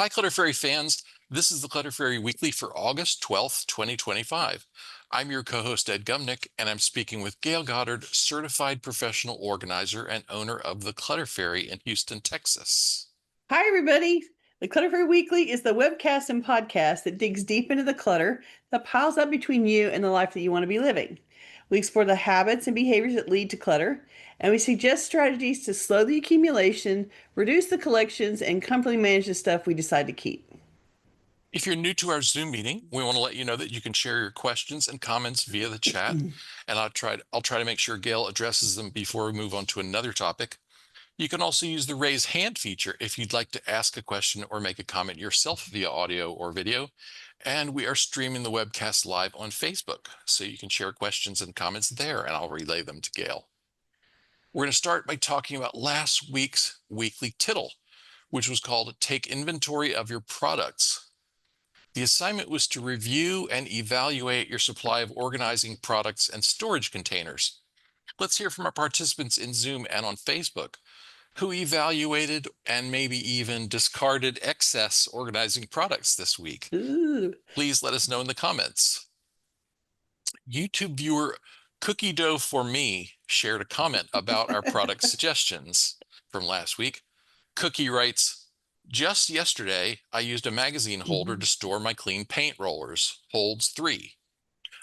Hi, Clutter Fairy fans. This is the Clutter Fairy Weekly for August 12th, 2025. I'm your co-host, Ed Gumnick, and I'm speaking with Gayle Goddard, certified professional organizer and owner of the Clutter Fairy in Houston, Texas. Hi, everybody. The Clutter Fairy Weekly is the webcast and podcast that digs deep into the clutter that piles up between you and the life that you want to be living. We explore the habits and behaviors that lead to clutter, and we suggest strategies to slow the accumulation, reduce the collections, and comfortably manage the stuff we decide to keep. If you're new to our Zoom meeting, we want to let you know that you can share your questions and comments via the chat, and I'll try to make sure Gayle addresses them before we move on to another topic. You can also use the raise hand feature if you'd like to ask a question or make a comment yourself via audio or video. And we are streaming the webcast live on Facebook, so you can share questions and comments there, and I'll relay them to Gayle. We're going to start by talking about last week's Weekly Tittle, which was called Take Inventory of Your Products. The assignment was to review and evaluate your supply of organizing products and storage containers. Let's hear from our participants in Zoom and on Facebook who evaluated and maybe even discarded excess organizing products this week. Ooh. Please let us know in the comments. YouTube viewer Cookie Dough for Me shared a comment about our product suggestions from last week. Cookie writes, just yesterday, I used a magazine holder to store my clean paint rollers, holds 3.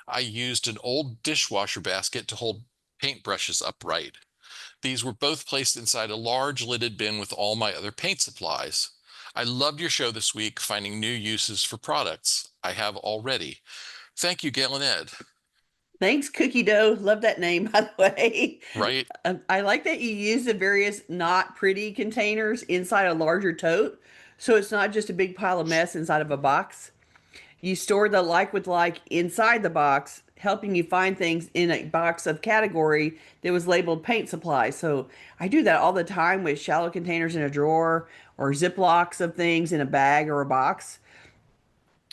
I used an old dishwasher basket to hold paintbrushes upright. These were both placed inside a large lidded bin with all my other paint supplies. I loved your show this week, finding new uses for products I have already. Thank you, Gayle and Ed. Thanks, Cookie Dough. Love that name, by the way. Right? I like that you use the various not pretty containers inside a larger tote, so it's not just a big pile of mess inside of a box. You store the like with like inside the box, helping you find things in a box of category that was labeled paint supply. So I do that all the time with shallow containers in a drawer or Ziplocs of things in a bag or a box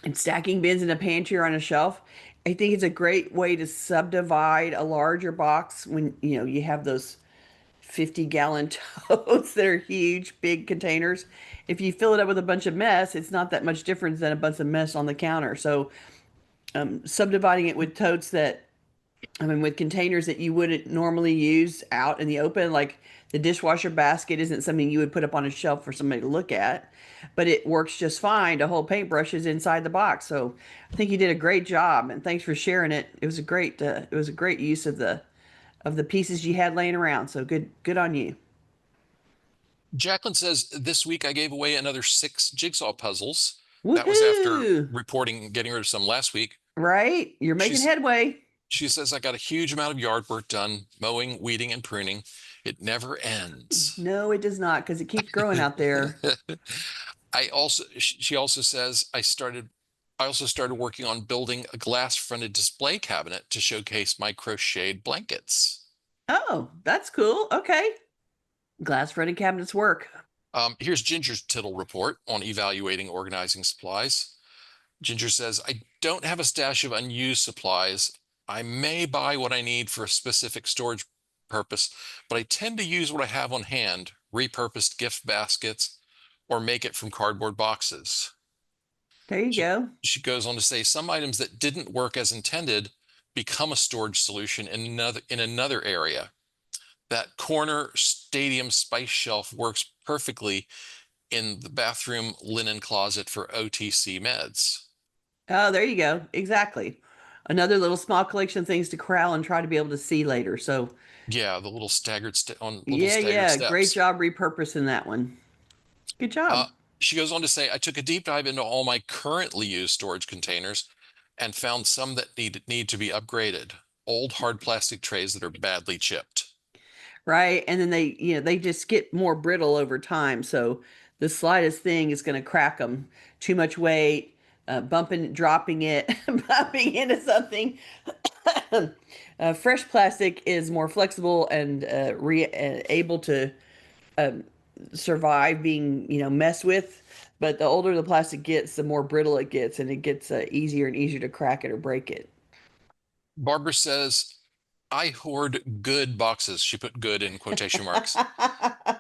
and stacking bins in a pantry or on a shelf. I think it's a great way to subdivide a larger box when you have those 50-gallon totes that are huge, big containers. If you fill it up with a bunch of mess, it's not that much different than a bunch of mess on the counter. So subdividing it with totes that, with containers that you wouldn't normally use out in the open, like the dishwasher basket isn't something you would put up on a shelf for somebody to look at, but it works just fine to hold paintbrushes inside the box. So I think you did a great job, and thanks for sharing it. It was a great use of the pieces you had laying around. So good on you. Jacqueline says, this week I gave away another 6 jigsaw puzzles. That was after Woohoo! reporting getting rid of some last week. Right? You're making headway. She says, I got a huge amount of yard work done, mowing, weeding, and pruning. It never ends. No, it does not, because it keeps growing out there. She also says, I also started working on building a glass-fronted display cabinet to showcase my crocheted blankets. Oh, that's cool. Okay. Glass fronted cabinets work. Here's Ginger's Tittle report on evaluating organizing supplies. Ginger says, I don't have a stash of unused supplies. I may buy what I need for a specific storage purpose, but I tend to use what I have on hand, repurposed gift baskets, or make it from cardboard boxes. There you go. She goes on to say some items that didn't work as intended become a storage solution in another area. That corner stadium spice shelf works perfectly in the bathroom linen closet for OTC meds. Oh, there you go. Exactly. Another little small collection of things to corral and try to be able to see later. So, Yeah, the little staggered yeah. Great steps. job repurposing that one. Good job. She goes on to say, I took a deep dive into all my currently used storage containers and found some that need to be upgraded. Old hard plastic trays that are badly chipped. Right. And then they just get more brittle over time. So the slightest thing is going to crack them. Too much weight, dropping it, bumping into something. Fresh plastic is more flexible and able to survive being, messed with. But the older the plastic gets, the more brittle it gets, and it gets easier and easier to crack it or break it. Barbara says, I hoard good boxes. She put good in quotation marks.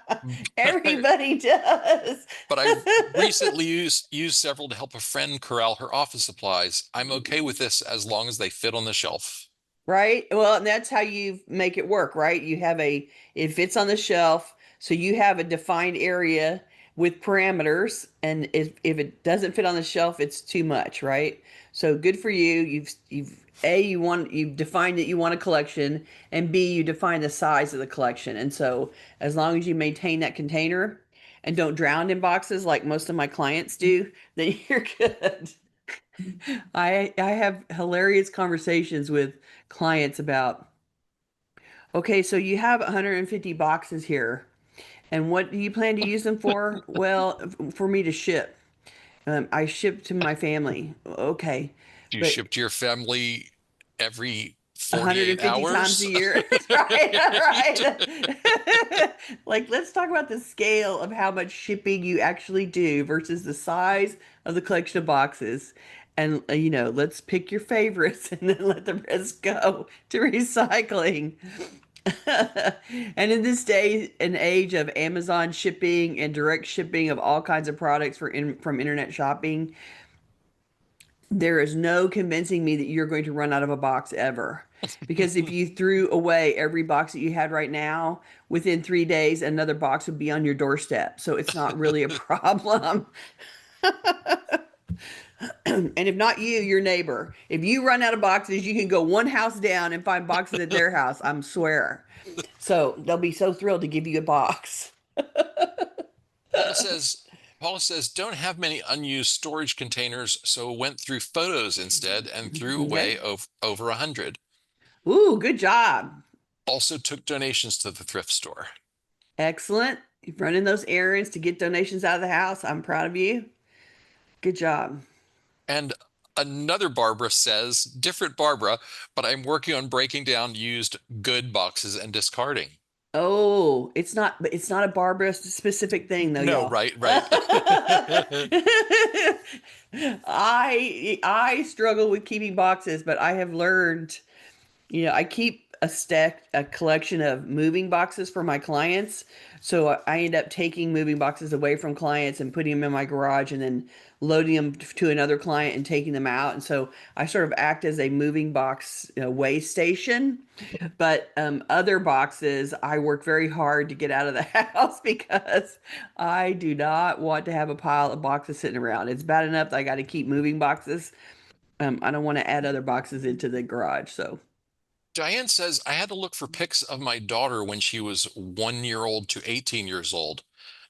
but Everybody does. I've recently used several to help a friend corral her office supplies. I'm okay with this as long as they fit on the shelf. Right? Well, and that's how you make it work, right? It fits on the shelf, so you have a defined area with parameters, and if it doesn't fit on the shelf, it's too much, right? So good for you. You've defined that you want a collection, and B, you define the size of the collection. And so as long as you maintain that container and don't drown in boxes like most of my clients do, then you're good. I have hilarious conversations with clients about, okay, so you have 150 boxes here, and what do you plan to use them for? Well, for me to ship. I ship to my family. Okay, Do you but ship to your family every 48 150 times a hours? year. Right, right. Like, let's talk about the scale of how much shipping you actually do versus the size of the collection of boxes. And, let's pick your favorites and then let the rest go to recycling. And in this day and age of Amazon shipping and direct shipping of all kinds of products from internet shopping, there is no convincing me that you're going to run out of a box ever. Because if you threw away every box that you had right now, within 3 days, another box would be on your doorstep. So it's not really a problem. And if not you, your neighbor. If you run out of boxes, you can go one house down and find boxes at their house. I'm swear. So they'll be so thrilled to give you a box. Paula says, don't have many unused storage containers, so went through photos instead and threw Okay. away over 100. Ooh, good job. Also took donations to the thrift store. Excellent. You're running those errands to get donations out of the house. I'm proud of you. Good job. And another Barbara says, different Barbara, but I'm working on breaking down used good boxes and discarding. Oh, it's not a Barbara specific thing though, No, y'all. right, right. I struggle with keeping boxes, but I have learned, I keep a collection of moving boxes for my clients. So I end up taking moving boxes away from clients and putting them in my garage and then loading them to another client and taking them out. And so I sort of act as a moving box, weigh station. But other boxes, I work very hard to get out of the house because I do not want to have a pile of boxes sitting around. It's bad enough that I got to keep moving boxes. I don't want to add other boxes into the garage. So. Diane says, I had to look for pics of my daughter when she was 1 year old to 18 years old.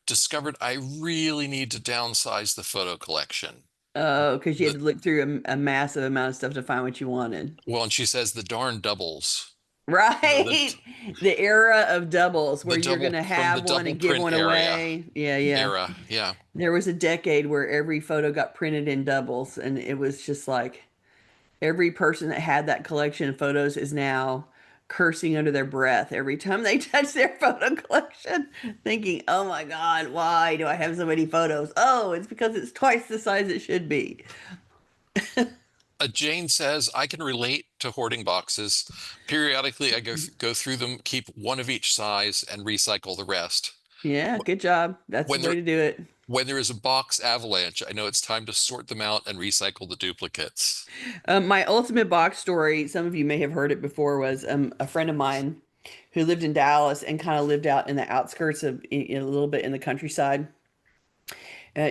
Discovered I really need to downsize the photo collection. Oh, because you had The to look through a massive amount of stuff to find what you wanted. Well, and she says the darn doubles. You know, the Right? The era of doubles where the you're going double to from the have one double and give print one area away. Yeah, yeah. era. Yeah. There was a decade where every photo got printed in doubles, and it was just like every person that had that collection of photos is now cursing under their breath every time they touch their photo collection, thinking, oh my God, why do I have so many photos? Oh, it's because it's twice the size it should be. Jane says, I can relate to hoarding boxes. Periodically, I go through them, keep one of each size, and recycle the rest. Yeah, good job. That's the When way there to do it. when there is a box avalanche, I know it's time to sort them out and recycle the duplicates. My ultimate box story, some of you may have heard it before, was a friend of mine who lived in Dallas and kind of lived out in the outskirts of a little bit in the countryside.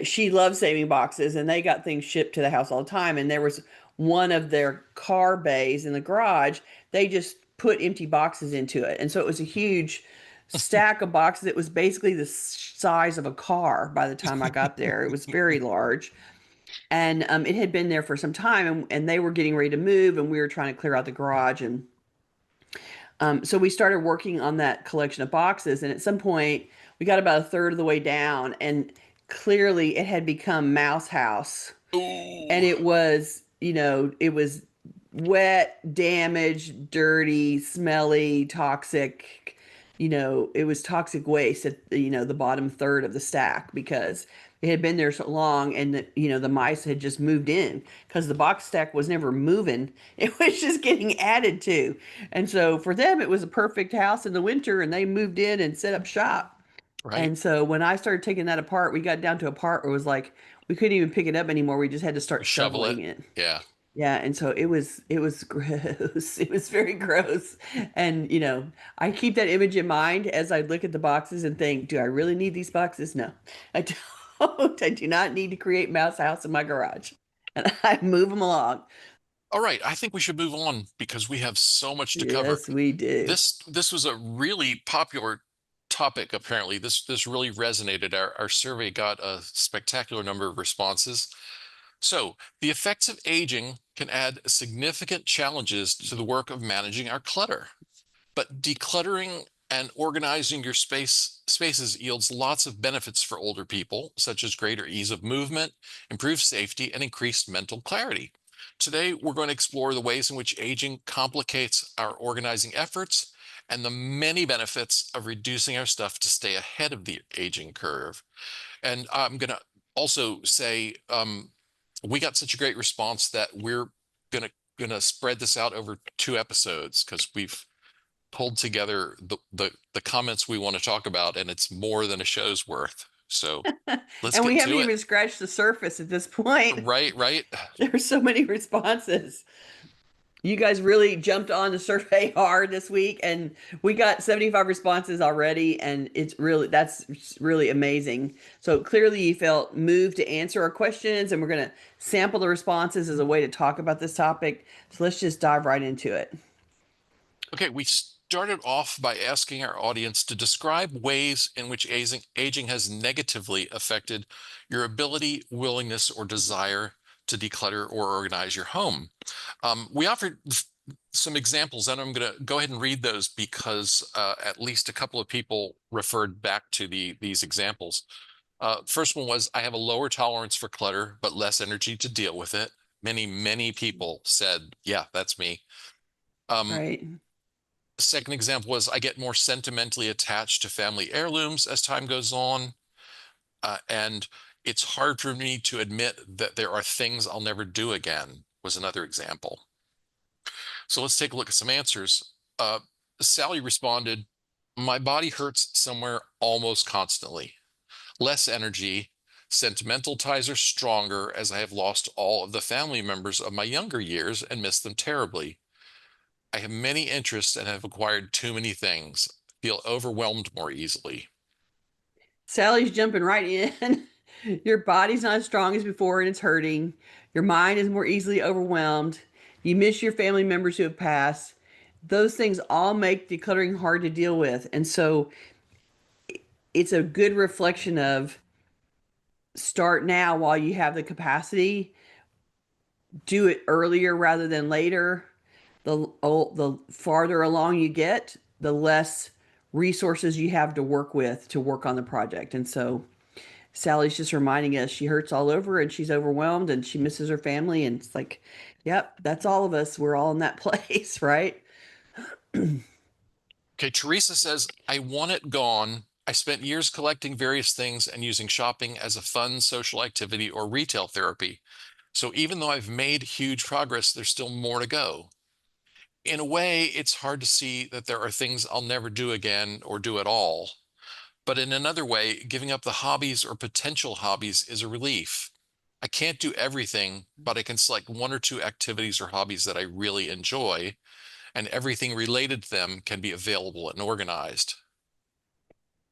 She loved saving boxes, and they got things shipped to the house all the time. And there was one of their car bays in the garage. They just put empty boxes into it, and so it was a huge stack of boxes. It was basically the size of a car by the time I got there. It was very large. And it had been there for some time, and they were getting ready to move, and we were trying to clear out the garage. And so we started working on that collection of boxes. And at some point, we got about a third of the way down, and clearly it had become Mouse House. And Ooh. it was wet, damaged, dirty, smelly, toxic. It was toxic waste at the bottom third of the stack because it had been there so long, and the mice had just moved in because the box stack was never moving. It was just getting added to. And so for them, it was a perfect house in the winter, and they moved in and set up shop. Right. And so when I started taking that apart, we got down to a part where it was like we couldn't even pick it up anymore. We just had to start Shovel it. shoveling it. Yeah. Yeah, and so it was gross. It was very gross. And I keep that image in mind as I look at the boxes and think, do I really need these boxes? No, I don't. I do not need to create mouse house in my garage. And I move them along. All right. I think we should move on because we have so much to cover. Yes, we do. This was a really popular topic, apparently. This really resonated. Our survey got a spectacular number of responses. So, the effects of aging can add significant challenges to the work of managing our clutter. But decluttering and organizing your spaces yields lots of benefits for older people, such as greater ease of movement, improved safety, and increased mental clarity. Today, we're going to explore the ways in which aging complicates our organizing efforts and the many benefits of reducing our stuff to stay ahead of the aging curve. And I'm going to also say we got such a great response that we're gonna spread this out over 2 episodes because we've pulled together the comments we want to talk about, and it's more than a show's worth. So let's And we get haven't to it. even scratched the surface at this point. Right, right. There's so many responses. You guys really jumped on the survey hard this week, and we got 75 responses already, and that's really amazing. So clearly you felt moved to answer our questions, and we're going to sample the responses as a way to talk about this topic. So let's just dive right into it. Okay, we started off by asking our audience to describe ways in which aging has negatively affected your ability, willingness, or desire to declutter or organize your home. We offered some examples, and I'm going to go ahead and read those because at least a couple of people referred back to these examples. First one was, I have a lower tolerance for clutter, but less energy to deal with it. Many people said, yeah, that's me. Um, Right. Second example was, I get more sentimentally attached to family heirlooms as time goes on. And it's hard for me to admit that there are things I'll never do again, was another example. So let's take a look at some answers. Sally responded, my body hurts somewhere almost constantly. Less energy. Sentimental ties are stronger as I have lost all of the family members of my younger years and miss them terribly. I have many interests and have acquired too many things. Feel overwhelmed more easily. Sally's jumping right in. Your body's not as strong as before and it's hurting. Your mind is more easily overwhelmed. You miss your family members who have passed. Those things all make decluttering hard to deal with. And so it's a good reflection of start now while you have the capacity. Do it earlier rather than later. The farther along you get, the less resources you have to work with to work on the project. And so Sally's just reminding us she hurts all over and she's overwhelmed and she misses her family. And it's like, yep, that's all of us. We're all in that place, right? Okay, Teresa says, I want it gone. I spent years collecting various things and using shopping as a fun social activity or retail therapy. So even though I've made huge progress, there's still more to go. In a way, it's hard to see that there are things I'll never do again or do at all. But in another way, giving up the hobbies or potential hobbies is a relief. I can't do everything, but I can select 1 or 2 activities or hobbies that I really enjoy, and everything related to them can be available and organized.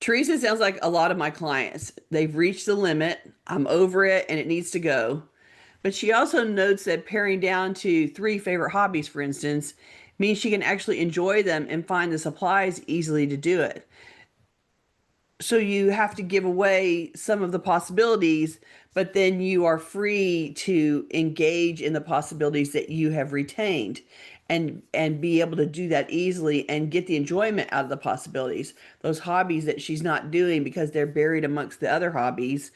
Teresa sounds like a lot of my clients. They've reached the limit. I'm over it and it needs to go. But she also notes that paring down to 3 favorite hobbies, for instance, means she can actually enjoy them and find the supplies easily to do it. So you have to give away some of the possibilities, but then you are free to engage in the possibilities that you have retained and be able to do that easily and get the enjoyment out of the possibilities. Those hobbies that she's not doing because they're buried amongst the other hobbies,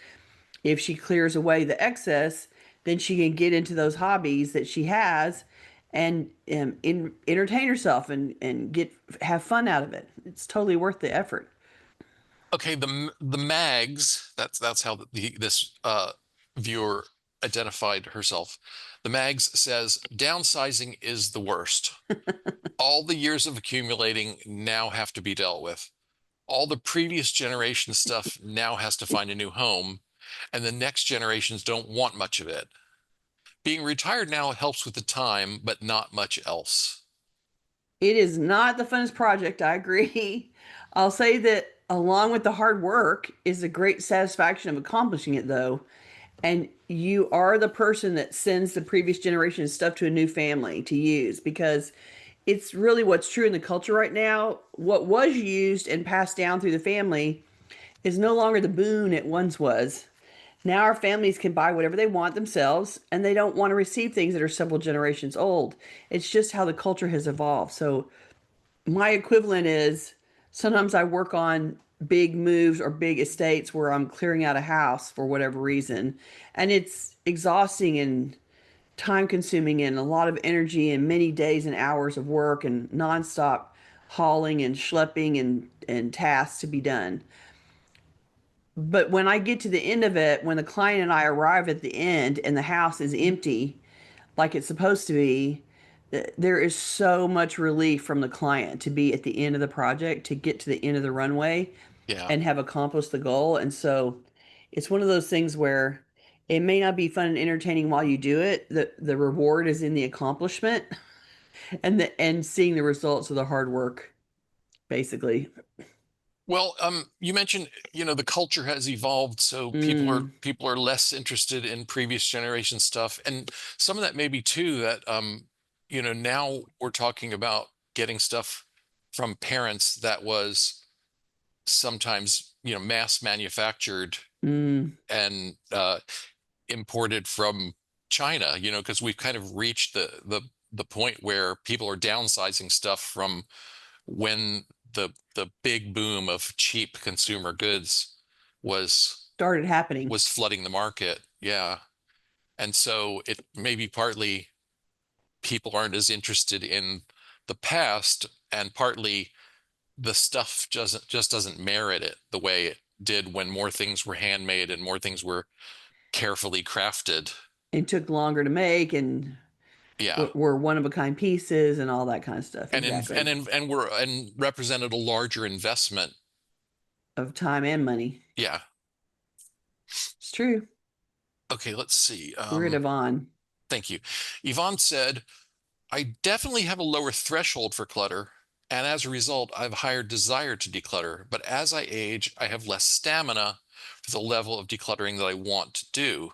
if she clears away the excess, then she can get into those hobbies that she has and entertain herself and get have fun out of it. It's totally worth the effort. Okay, the mags, that's how this viewer identified herself. The mags says downsizing is the worst. All the years of accumulating now have to be dealt with. all the previous generation stuff now has to find a new home, and the next generations don't want much of it. Being retired now helps with the time, but not much else. It is not the funnest project, I agree. I'll say that along with the hard work is the great satisfaction of accomplishing it, though. And you are the person that sends the previous generation stuff to a new family to use, because it's really what's true in the culture right now. What was used and passed down through the family is no longer the boon it once was. Now our families can buy whatever they want themselves, and they don't want to receive things that are several generations old. It's just how the culture has evolved. So my equivalent is sometimes I work on big moves or big estates where I'm clearing out a house for whatever reason, and it's exhausting and time consuming and a lot of energy and many days and hours of work and nonstop hauling and schlepping and tasks to be done. But when I get to the end of it, when the client and I arrive at the end and the house is empty like it's supposed to be, there is so much relief from the client to be at the end of the project, to get to the end of the runway Yeah. and have accomplished the goal. And so it's one of those things where it may not be fun and entertaining while you do it. The reward is in the accomplishment and seeing the results of the hard work, basically. Well, you mentioned, the culture has evolved, so Mm, people are less interested in previous generation stuff, and some of that may be too that, now we're talking about getting stuff from parents that was sometimes, mass manufactured mm. and imported from China, because we've kind of reached the point where people are downsizing stuff from when the big boom of cheap consumer goods was Started happening. was flooding the market. Yeah. And so it maybe partly people aren't as interested in the past, and partly the stuff just doesn't merit it the way it did when more things were handmade and more things were carefully crafted. It took longer to make and Yeah. were one of a kind pieces and all that kind of stuff. Exactly. And represented a larger investment. Of time and money. Yeah. It's true. Okay, let's see. We're at Yvonne. Thank you. Yvonne said, I definitely have a lower threshold for clutter, and as a result, I have a higher desire to declutter. But as I age, I have less stamina for the level of decluttering that I want to do.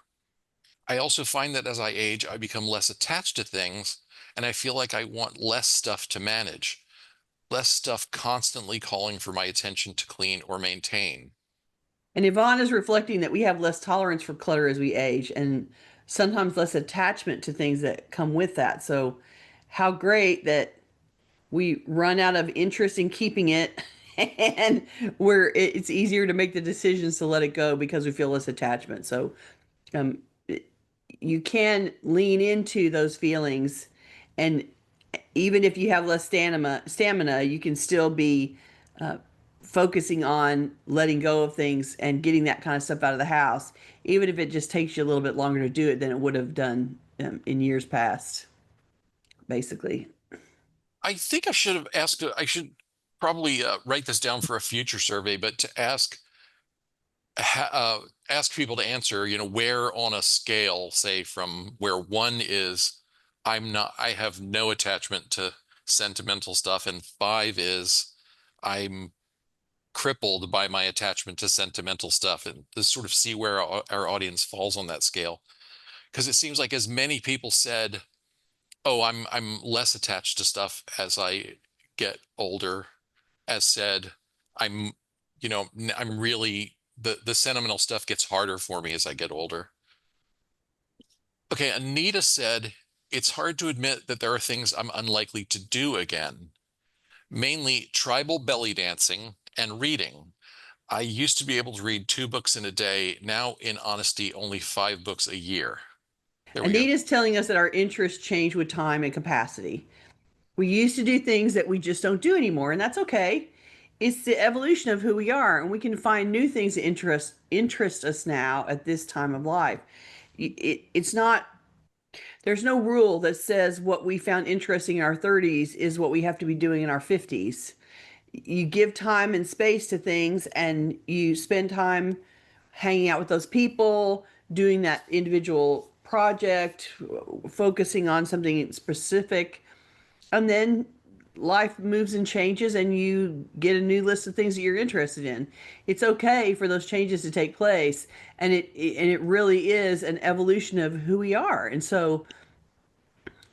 I also find that as I age, I become less attached to things, and I feel like I want less stuff to manage, less stuff constantly calling for my attention to clean or maintain. And Yvonne is reflecting that we have less tolerance for clutter as we age and sometimes less attachment to things that come with that. So, how great that we run out of interest in keeping it and where it's easier to make the decisions to let it go because we feel less attachment. So, um, you can lean into those feelings, and even if you have less stamina, you can still be uh, focusing on letting go of things and getting that kind of stuff out of the house, even if it just takes you a little bit longer to do it than it would have done in years past, basically. I think I should have asked, I should probably write this down for a future survey, but to ask people to answer, where on a scale, say from where one is, I have no attachment to sentimental stuff, and five is I'm crippled by my attachment to sentimental stuff, and to sort of see where our audience falls on that scale. Because it seems like as many people said, oh, I'm less attached to stuff as I get older, as said, I'm, I'm really the sentimental stuff gets harder for me as I get older. Okay, Anita said, it's hard to admit that there are things I'm unlikely to do again, mainly tribal belly dancing and reading. I used to be able to read 2 books in a day. Now, in honesty, only 5 books a year. There we go. Anita's telling us that our interests change with time and capacity. We used to do things that we just don't do anymore, and that's okay. It's the evolution of who we are, and we can find new things that interest us now at this time of life. It's not, there's no rule that says what we found interesting in our 30s is what we have to be doing in our 50s. you give time and space to things, and you spend time hanging out with those people, doing that individual project, focusing on something specific, and then life moves and changes and you get a new list of things that you're interested in. It's okay for those changes to take place, and it really is an evolution of who we are. And so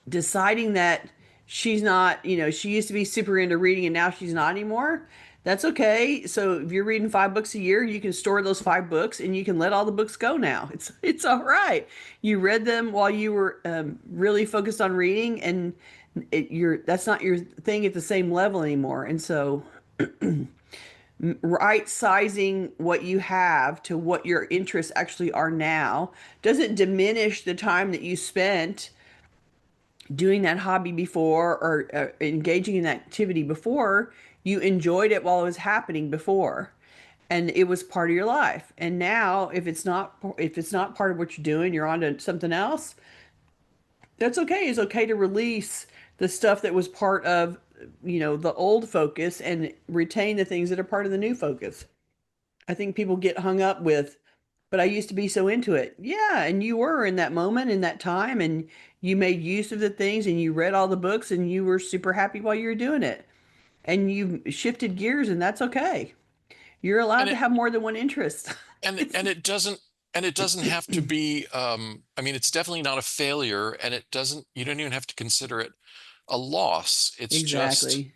deciding that she's not, she used to be super into reading and now she's not anymore, that's okay. So if you're reading 5 books a year, you can store those 5 books and you can let all the books go now. It's all right. You read them while you were really focused on reading, and that's not your thing at the same level anymore. And so right sizing what you have to what your interests actually are now doesn't diminish the time that you spent doing that hobby before, or engaging in that activity before. You enjoyed it while it was happening before, and it was part of your life. And now if it's not part of what you're doing, you're on to something else. That's okay. It's okay to release the stuff that was part of, the old focus, and retain the things that are part of the new focus. I think people get hung up with, but I used to be so into it. Yeah, and you were in that moment, in that time, and you made use of the things, and you read all the books, and you were super happy while you were doing it. And you shifted gears, and that's okay. You're allowed And to it have more than one interest. and It's it doesn't have to be, I mean, it's definitely not a failure, and it doesn't, you don't even have to consider it a loss. It's just exactly.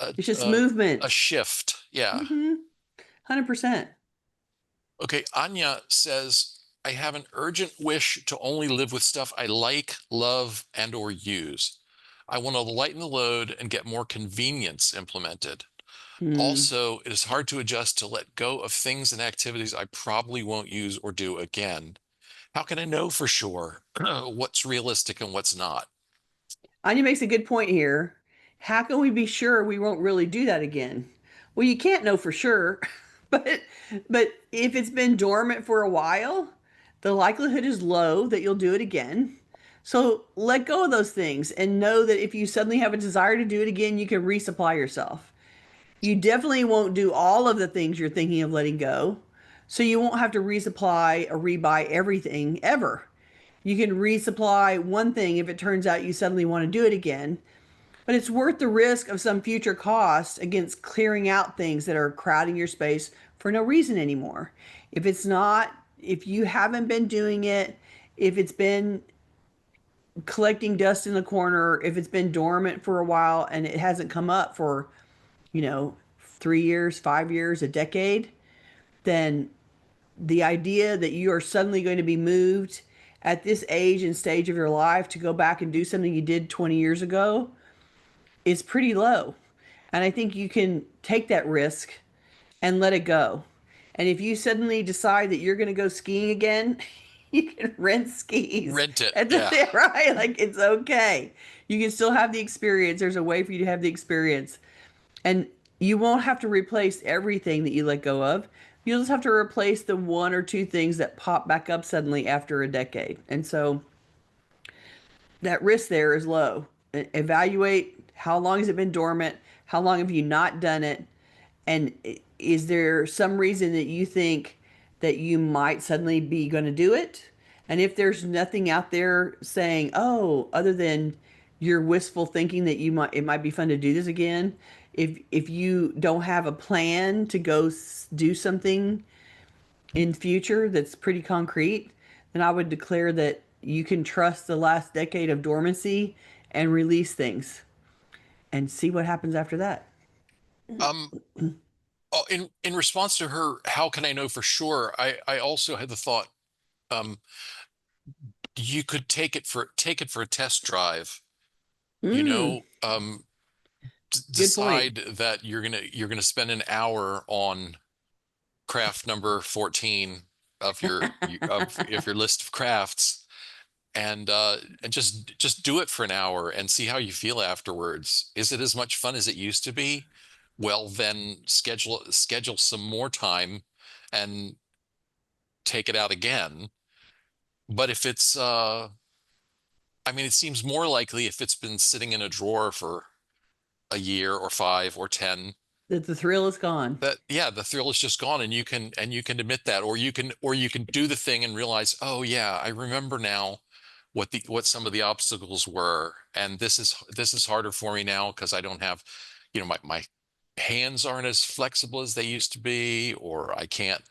a It's just a, a movement. shift. Yeah. 100%. Okay, Anya says, I have an urgent wish to only live with stuff I like, love, and or use. I want to lighten the load and get more convenience implemented. Hmm. Also, it is hard to adjust to let go of things and activities I probably won't use or do again. How can I know for sure what's realistic and what's not? Anya makes a good point here. How can we be sure we won't really do that again? Well, you can't know for sure, but if it's been dormant for a while, the likelihood is low that you'll do it again. So let go of those things and know that if you suddenly have a desire to do it again, you can resupply yourself. You definitely won't do all of the things you're thinking of letting go. So you won't have to resupply or rebuy everything ever. You can resupply one thing if it turns out you suddenly want to do it again, but it's worth the risk of some future cost against clearing out things that are crowding your space for no reason anymore. If it's not, if you haven't been doing it, if it's been collecting dust in the corner, if it's been dormant for a while and it hasn't come up for, 3 years, 5 years, a decade, then the idea that you are suddenly going to be moved at this age and stage of your life to go back and do something you did 20 years ago is pretty low. And I think you can take that risk and let it go. And if you suddenly decide that you're going to go skiing again, you can rent skis. Rent it. That's Yeah. right. Like, it's okay. You can still have the experience. There's a way for you to have the experience. And you won't have to replace everything that you let go of. You'll just have to replace the one or two things that pop back up suddenly after a decade. And so that risk there is low. Evaluate how long has it been dormant? How long have you not done it? And is there some reason that you think that you might suddenly be going to do it? And if there's nothing out there saying, oh, other than your wistful thinking that it might be fun to do this again, if you don't have a plan to go do something in future that's pretty concrete, then I would declare that you can trust the last decade of dormancy and release things and see what happens after that. Um, oh, in response to her, how can I know for sure? I also had the thought, um, you could take it for a test drive, you Mm, know, good point. decide that you're gonna spend an hour on craft number 14 of your list of crafts, and just do it for an hour and see how you feel afterwards. Is it as much fun as it used to be? Well, then schedule some more time and take it out again. But if it's I mean, it seems more likely if it's been sitting in a drawer for a year or 5 or 10, That the thrill is gone. That, yeah, the thrill is just gone, and you can admit that, or you can do the thing and realize, oh yeah, I remember now what some of the obstacles were, and this is harder for me now because I don't have, my hands aren't as flexible as they used to be, or I can't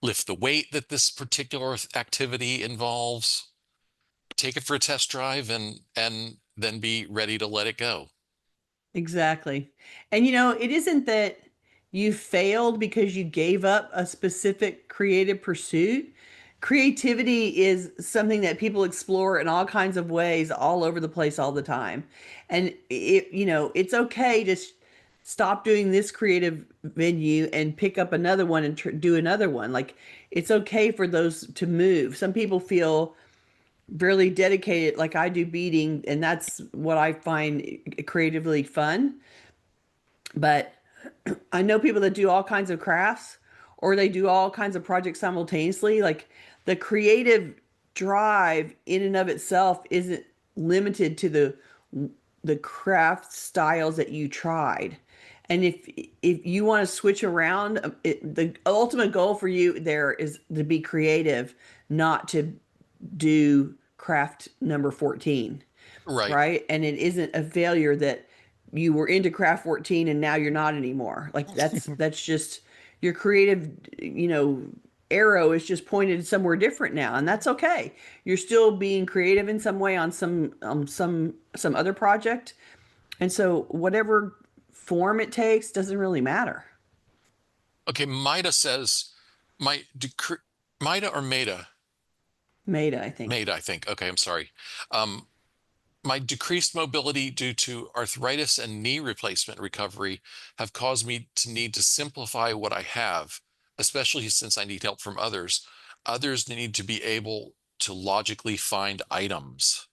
lift the weight that this particular activity involves. Take it for a test drive, and then be ready to let it go. Exactly. And it isn't that you failed because you gave up a specific creative pursuit. Creativity is something that people explore in all kinds of ways all over the place all the time. And it's okay to stop doing this creative venue and pick up another one and do another one. Like it's okay for those to move. Some people feel really dedicated, like I do beading, and that's what I find creatively fun. But I know people that do all kinds of crafts or they do all kinds of projects simultaneously. Like the creative drive in and of itself isn't limited to the craft styles that you tried. And if you want to switch around, the ultimate goal for you there is to be creative, not to do craft number 14, Right. right? And it isn't a failure that you were into craft 14 and now you're not anymore. Like that's just your creative, arrow is just pointed somewhere different now, and that's okay. You're still being creative in some way on some other project. And so whatever form it takes doesn't really matter. Okay, Maida says, my decre Maida or Maida? Maida, I think. Maida, I think. Okay, I'm sorry. Um, my decreased mobility due to arthritis and knee replacement recovery have caused me to need to simplify what I have, especially since I need help from others. Others need to be able to logically find items.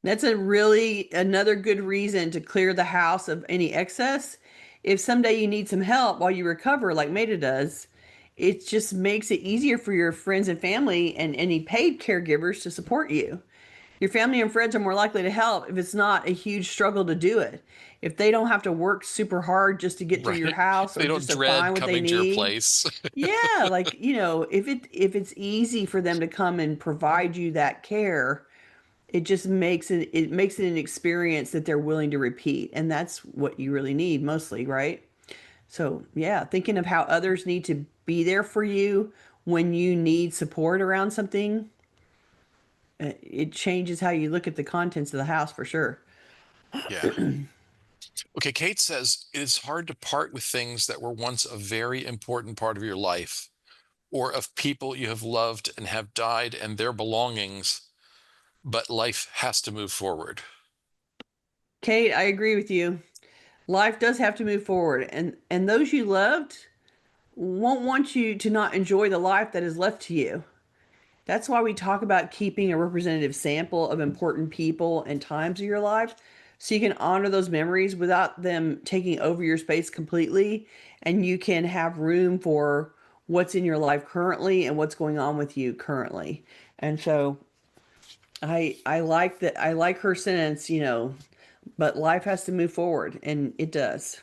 That's a really another good reason to clear the house of any excess. If someday you need some help while you recover, like Maida does, it just makes it easier for your friends and family and any paid caregivers to support you. Your family and friends are more likely to help if it's not a huge struggle to do it. If they don't have to work super hard just to get through your Right? house They or don't just to find dread what they coming to your need. place. Yeah, like, if it's easy for them to come and provide you that care, it makes it an experience that they're willing to repeat, and that's what you really need mostly, right? So yeah, thinking of how others need to be there for you when you need support around something, it changes how you look at the contents of the house for sure. Yeah. Okay, Kate says it is hard to part with things that were once a very important part of your life, or of people you have loved and have died and their belongings, but life has to move forward. Kate, I agree with you. Life does have to move forward, and those you loved won't want you to not enjoy the life that is left to you. That's why we talk about keeping a representative sample of important people and times of your life so you can honor those memories without them taking over your space completely, and you can have room for what's in your life currently and what's going on with you currently. And so I like that. I like her sentence, but life has to move forward, and it does.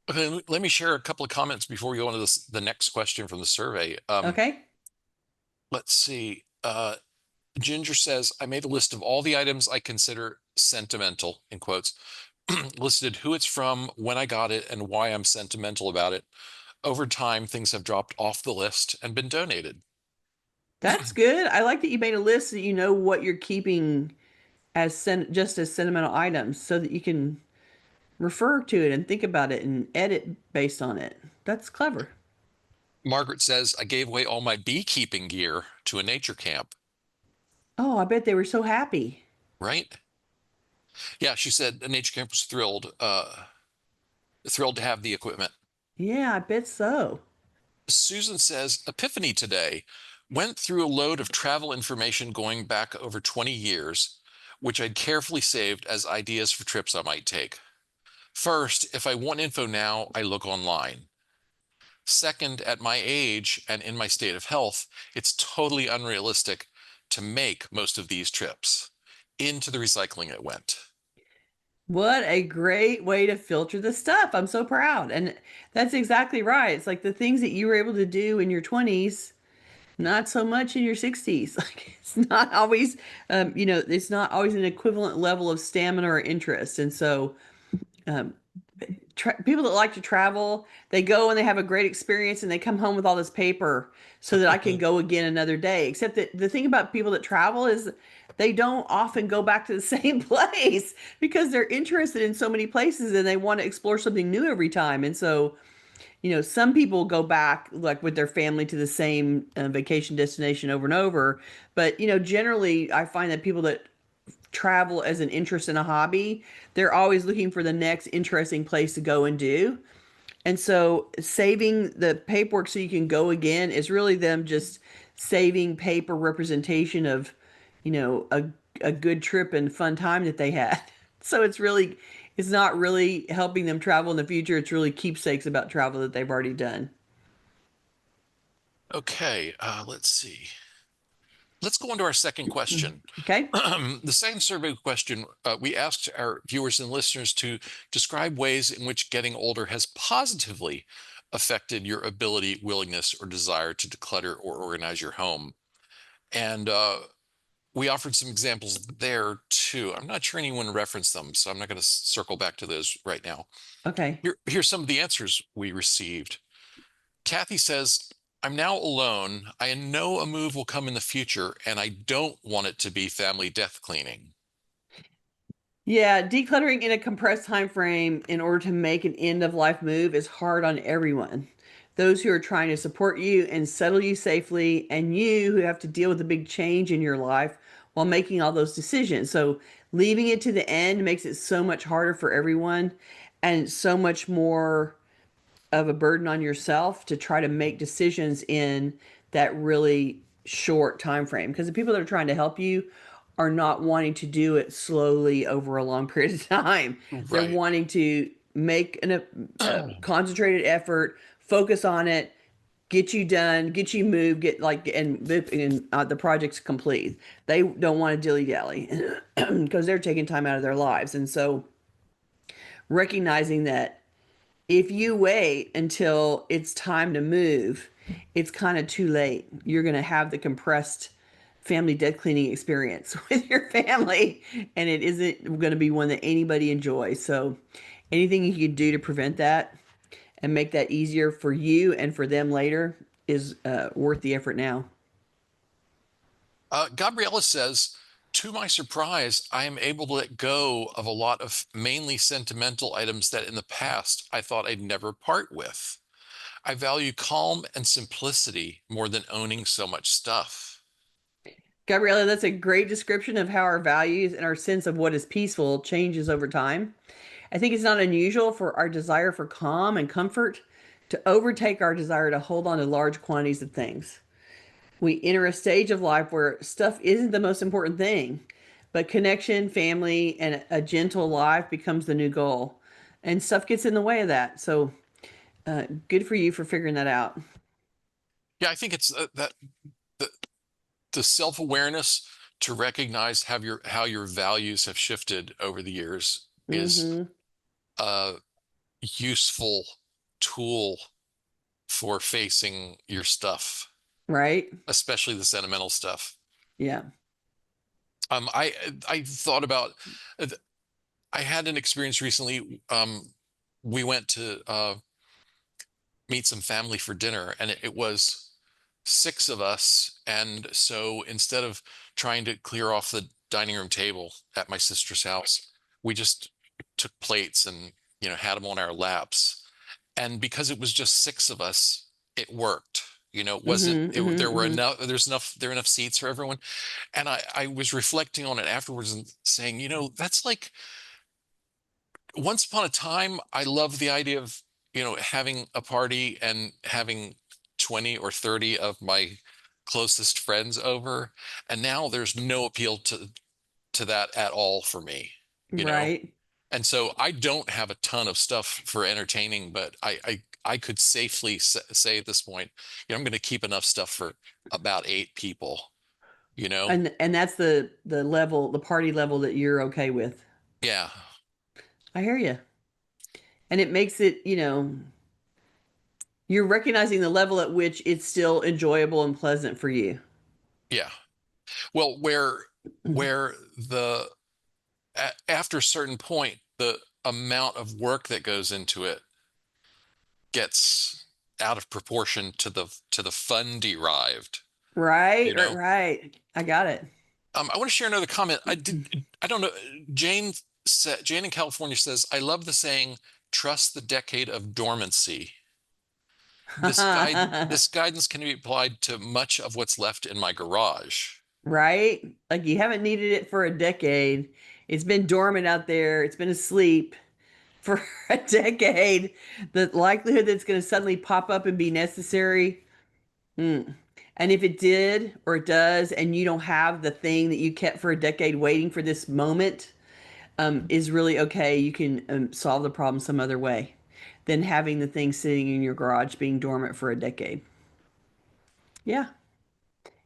Okay, let me share a couple of comments before we go on to the next question from the survey. Okay? Let's see. Ginger says, I made a list of all the items I consider sentimental, in quotes, listed who it's from, when I got it, and why I'm sentimental about it. Over time, things have dropped off the list and been donated. That's good. I like that you made a list so that you know what you're keeping as just as sentimental items so that you can refer to it and think about it and edit based on it. That's clever. Margaret says, I gave away all my beekeeping gear to a nature camp, Oh, I bet they were so happy. right? Yeah, she said the nature camp was thrilled to have the equipment. Yeah, I bet so. Susan says, Epiphany today. Went through a load of travel information going back over 20 years, which I'd carefully saved as ideas for trips I might take. First, if I want info now, I look online. Second, at my age and in my state of health, it's totally unrealistic to make most of these trips. Into the recycling it went. What a great way to filter the stuff. I'm so proud. And that's exactly right. It's like the things that you were able to do in your 20s, not so much in your 60s. Like it's not always, it's not always an equivalent level of stamina or interest. And so, um, people that like to travel, they go and they have a great experience and they come home with all this paper so that I can go again another day. Except that the thing about people that travel is they don't often go back to the same place because they're interested in so many places and they want to explore something new every time. And so, some people go back like with their family to the same vacation destination over and over. But, generally, I find that people that travel as an interest and a hobby, they're always looking for the next interesting place to go and do. And so saving the paperwork so you can go again is really them just saving paper representation of, a good trip and fun time that they had. So it's not really helping them travel in the future. It's really keepsakes about travel that they've already done. Okay, let's see. Let's go on to our second question. Okay. The second survey question, we asked our viewers and listeners to describe ways in which getting older has positively affected your ability, willingness, or desire to declutter or organize your home. And we offered some examples there too. I'm not sure anyone referenced them, so I'm not going to circle back to those right now. Okay. Here's some of the answers we received. Kathy says, I'm now alone. I know a move will come in the future, and I don't want it to be family death cleaning. Yeah, decluttering in a compressed time frame in order to make an end of life move is hard on everyone. Those who are trying to support you and settle you safely, and you who have to deal with a big change in your life while making all those decisions. So, leaving it to the end makes it so much harder for everyone and so much more of a burden on yourself to try to make decisions in that really short time frame because the people that are trying to help you are not wanting to do it slowly over a long period of time. They're Right. wanting to make a concentrated effort, focus on it, get you done, get you moved, get like and the project's complete. They don't want to dilly dally because they're taking time out of their lives, and so recognizing that if you wait until it's time to move, it's kind of too late. You're going to have the compressed family dead cleaning experience with your family, and it isn't going to be one that anybody enjoys. So, anything you can do to prevent that and make that easier for you and for them later is worth the effort now. Gabriella says, to my surprise, I am able to let go of a lot of mainly sentimental items that in the past I thought I'd never part with. I value calm and simplicity more than owning so much stuff. Gabriella, that's a great description of how our values and our sense of what is peaceful changes over time. I think it's not unusual for our desire for calm and comfort to overtake our desire to hold on to large quantities of things. We enter a stage of life where stuff isn't the most important thing, but connection, family, and a gentle life becomes the new goal. And stuff gets in the way of that. So, good for you for figuring that out. Yeah, I think it's that the, the self-awareness to recognize how your values have shifted over the years is Mm-hmm. a useful tool for facing your stuff, Right? especially the sentimental stuff. Yeah. I thought about uh, I had an experience recently. We went to meet some family for dinner, and it was six of us. And so instead of trying to clear off the dining room table at my sister's house, we just took plates and had them on our laps. And because it was just six of us, it worked. It wasn't Mm-hmm. there Mm-hmm. were Mm-hmm. enough there were enough seats for everyone. And I was reflecting on it afterwards and saying, that's like once upon a time, I loved the idea of, having a party and having 20 or 30 of my closest friends over. And now there's no appeal to that at all for me, you know? Right. And so I don't have a ton of stuff for entertaining, but I could safely say at this point, I'm going to keep enough stuff for about 8 people, you know? And that's the level, the party level that you're okay with. Yeah. I hear you. And it makes it, you're recognizing the level at which it's still enjoyable and pleasant for you. Yeah. Well, where after a certain point, the amount of work that goes into it gets out of proportion to the fun derived, you Right, right, know. right. I got it. I want to share another comment. I don't know. Jane in California says, I love the saying, trust the decade of dormancy. This guidance can be applied to much of what's left in my garage. Right? Like you haven't needed it for a decade. It's been dormant out there. It's been asleep for a decade. The likelihood that it's going to suddenly pop up and be necessary. Mm. And if it did or it does, and you don't have the thing that you kept for a decade waiting for this moment, is really okay. You can solve the problem some other way than having the thing sitting in your garage being dormant for a decade. Yeah,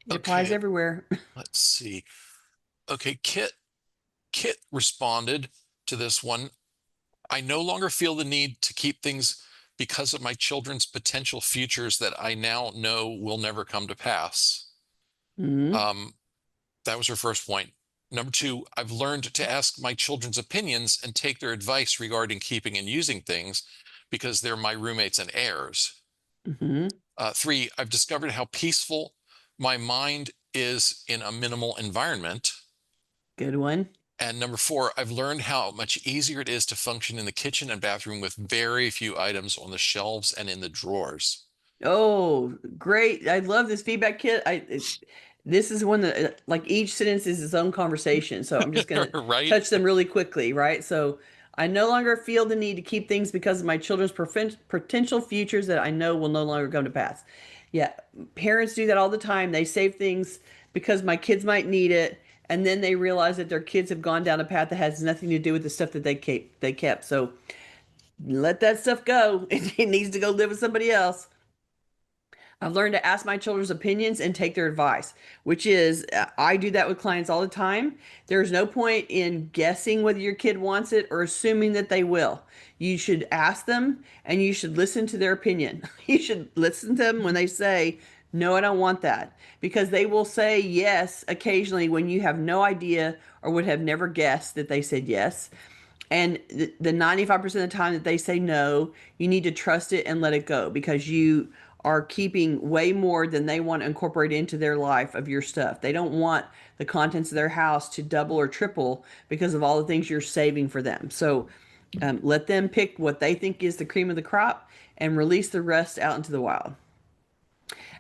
it applies Okay, everywhere. let's see. Okay, Kit responded to this one. I no longer feel the need to keep things because of my children's potential futures that I now know will never come to pass. Mm-hmm. Um, that was her first point. Number two, I've learned to ask my children's opinions and take their advice regarding keeping and using things because they're my roommates and heirs. Mm-hmm. Three, I've discovered how peaceful my mind is in a minimal environment. Good one. And number four, I've learned how much easier it is to function in the kitchen and bathroom with very few items on the shelves and in the drawers. Oh, great. I love this feedback kit. This is one that like each sentence is its own conversation. So I'm just going to Right? touch them really quickly, right? So I no longer feel the need to keep things because of my children's potential futures that I know will no longer come to pass. Yeah, parents do that all the time. They save things because my kids might need it, and then they realize that their kids have gone down a path that has nothing to do with the stuff that they kept. So let that stuff go. It needs to go live with somebody else. I've learned to ask my children's opinions and take their advice, which is, I do that with clients all the time. There's no point in guessing whether your kid wants it or assuming that they will. You should ask them and you should listen to their opinion. You should listen to them when they say, no, I don't want that. Because they will say yes occasionally when you have no idea or would have never guessed that they said yes. And the 95% of the time that they say no, you need to trust it and let it go because you are keeping way more than they want to incorporate into their life of your stuff. They don't want the contents of their house to double or triple because of all the things you're saving for them. So let them pick what they think is the cream of the crop and release the rest out into the wild.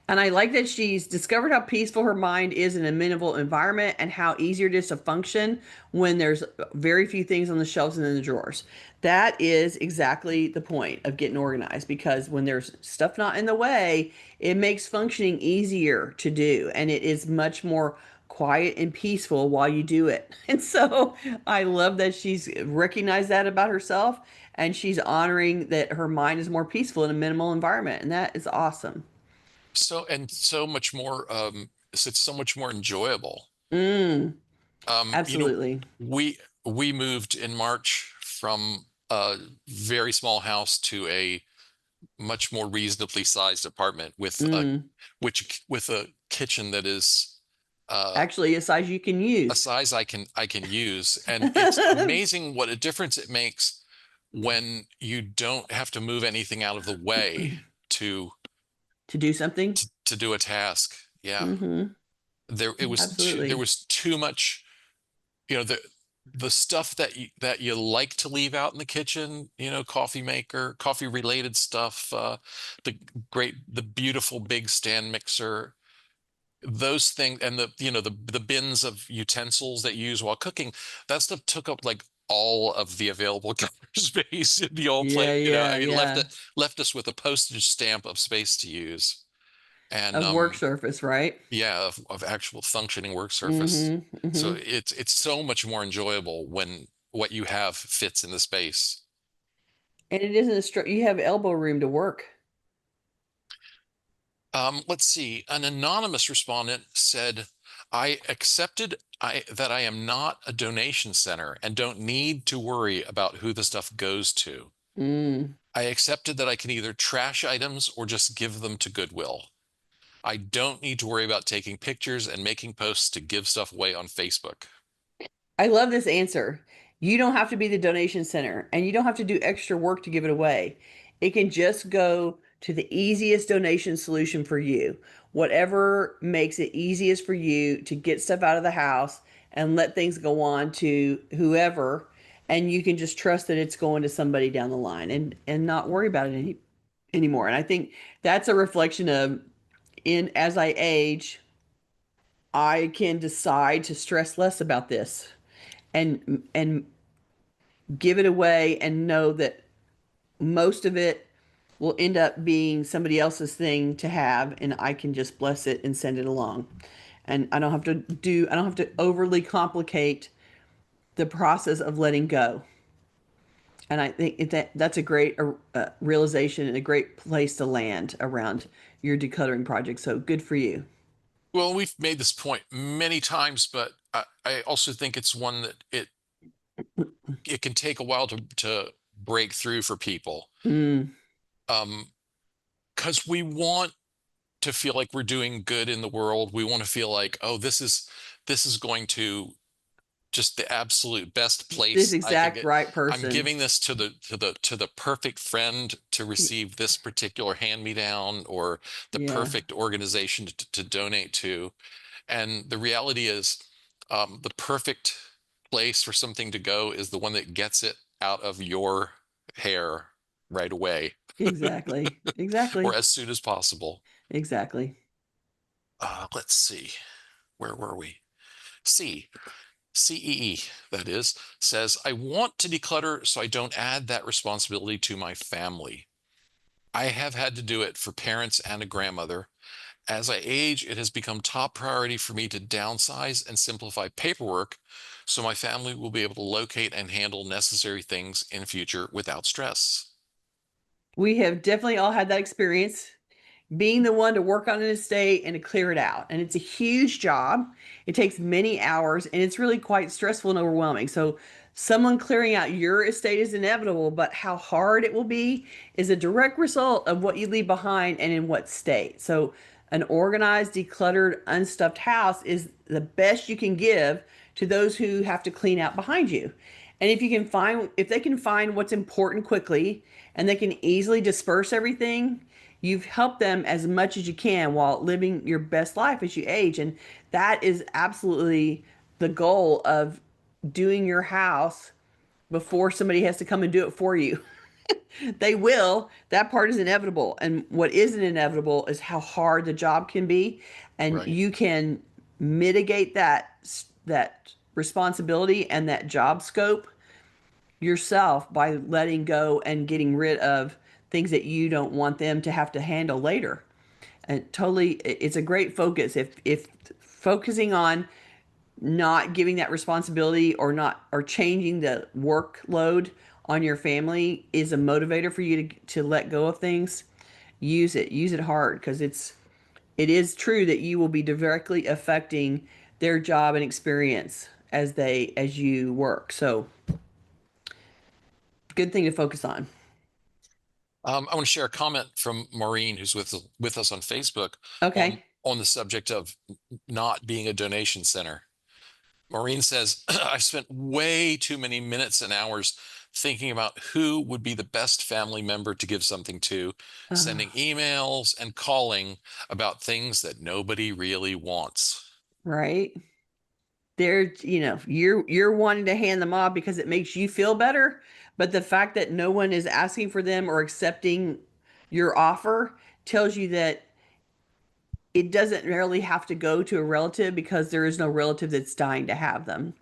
And I like that she's discovered how peaceful her mind is in a minimal environment and how easier it is to function when there's very few things on the shelves and in the drawers. That is exactly the point of getting organized because when there's stuff not in the way, it makes functioning easier to do and it is much more quiet and peaceful while you do it. And so I love that she's recognized that about herself and she's honoring that her mind is more peaceful in a minimal environment. And that is awesome. So much more it's so much more enjoyable. Mm. Um, you know, Absolutely. we we moved in March from a very small house to a much more reasonably sized apartment Mm. with a kitchen that is uh Actually, a size you can a use size I can use. And it's amazing what a difference it makes when you don't have to move anything out of the way to to do something. to do a task. Yeah. Hmm. There Absolutely. was too much, you know, the stuff that you like to leave out in the kitchen, you know, coffee maker, coffee related stuff, the beautiful big stand mixer, those things, and the bins of utensils that you use while cooking, that stuff took up like all of the available counter space in the old Yeah, place. You know, yeah, I mean, yeah. left us with a postage stamp of space to use. And Of work surface, right? yeah, of actual functioning work surface. Hmm. So Hmm. it's so much more enjoyable when what you have fits in the space. And it isn't you have elbow room to work. Let's see. An anonymous respondent said, I accepted I am not a donation center and don't need to worry about who the stuff goes to. Mm. I accepted that I can either trash items or just give them to Goodwill. I don't need to worry about taking pictures and making posts to give stuff away on Facebook. I love this answer. You don't have to be the donation center and you don't have to do extra work to give it away. It can just go to the easiest donation solution for you. Whatever makes it easiest for you to get stuff out of the house and let things go on to whoever, and you can just trust that it's going to somebody down the line and not worry about it anymore. And I think that's a reflection of, in as I age, I can decide to stress less about this and give it away and know that most of it will end up being somebody else's thing to have, and I can just bless it and send it along. And I don't have to overly complicate the process of letting go. And I think that's a great realization and a great place to land around your decluttering project. So good for you. Well, we've made this point many times, but I also think it's one that it can take a while to break through for people. Mm, Um, because we want to feel like we're doing good in the world. We want to feel like, oh, this is going to just the absolute best this place I can exact get. right I'm person. giving this to the perfect friend to receive this particular hand-me-down, or the Yeah, perfect organization to donate to. And the reality is, the perfect place for something to go is the one that gets it out of your hair right away, exactly. or Exactly. as soon as possible. Exactly. Let's see. Where were we? C. CEE, that is, says, I want to declutter so I don't add that responsibility to my family. I have had to do it for parents and a grandmother. As I age, it has become top priority for me to downsize and simplify paperwork so my family will be able to locate and handle necessary things in future without stress. We have definitely all had that experience, being the one to work on an estate and to clear it out. And it's a huge job. It takes many hours and it's really quite stressful and overwhelming. So, someone clearing out your estate is inevitable, but how hard it will be is a direct result of what you leave behind and in what state. So, an organized, decluttered, unstuffed house is the best you can give to those who have to clean out behind you. And if they can find what's important quickly and they can easily disperse everything, you've helped them as much as you can while living your best life as you age. And that is absolutely the goal of doing your house before somebody has to come and do it for you. They will. That part is inevitable. And what isn't inevitable is how hard the job can be. And Right. you can mitigate that responsibility and that job scope yourself by letting go and getting rid of things that you don't want them to have to handle later. And totally, it's a great focus. If focusing on not giving that responsibility or not or changing the workload on your family is a motivator for you to let go of things, use it hard, because it is true that you will be directly affecting their job and experience as you work. So good thing to focus on. I want to share a comment from Maureen, who's with us on Facebook, on Okay. on the subject of not being a donation center. Maureen says, I've spent way too many minutes and hours thinking about who would be the best family member to give something to, Uh, sending emails and calling about things that nobody really wants. right. They're, you're wanting to hand them off because it makes you feel better, but the fact that no one is asking for them or accepting your offer tells you that it doesn't really have to go to a relative because there is no relative that's dying to have them.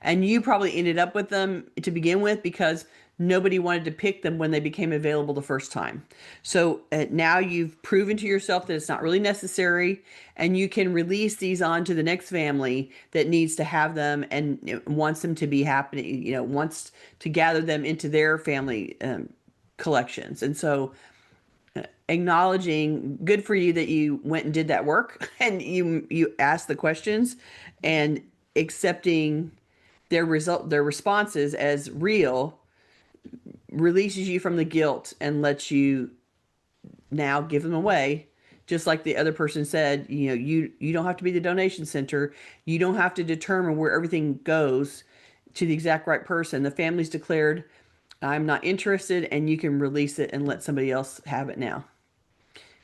And you probably ended up with them to begin with because nobody wanted to pick them when they became available the first time. So now you've proven to yourself that it's not really necessary, and you can release these on to the next family that needs to have them and wants them to be happening, wants to gather them into their family collections. And so acknowledging, good for you that you went and did that work and you asked the questions, and accepting their responses as real releases you from the guilt and lets you now give them away. Just like the other person said, you don't have to be the donation center. You don't have to determine where everything goes to the exact right person. The family's declared, I'm not interested, and you can release it and let somebody else have it now.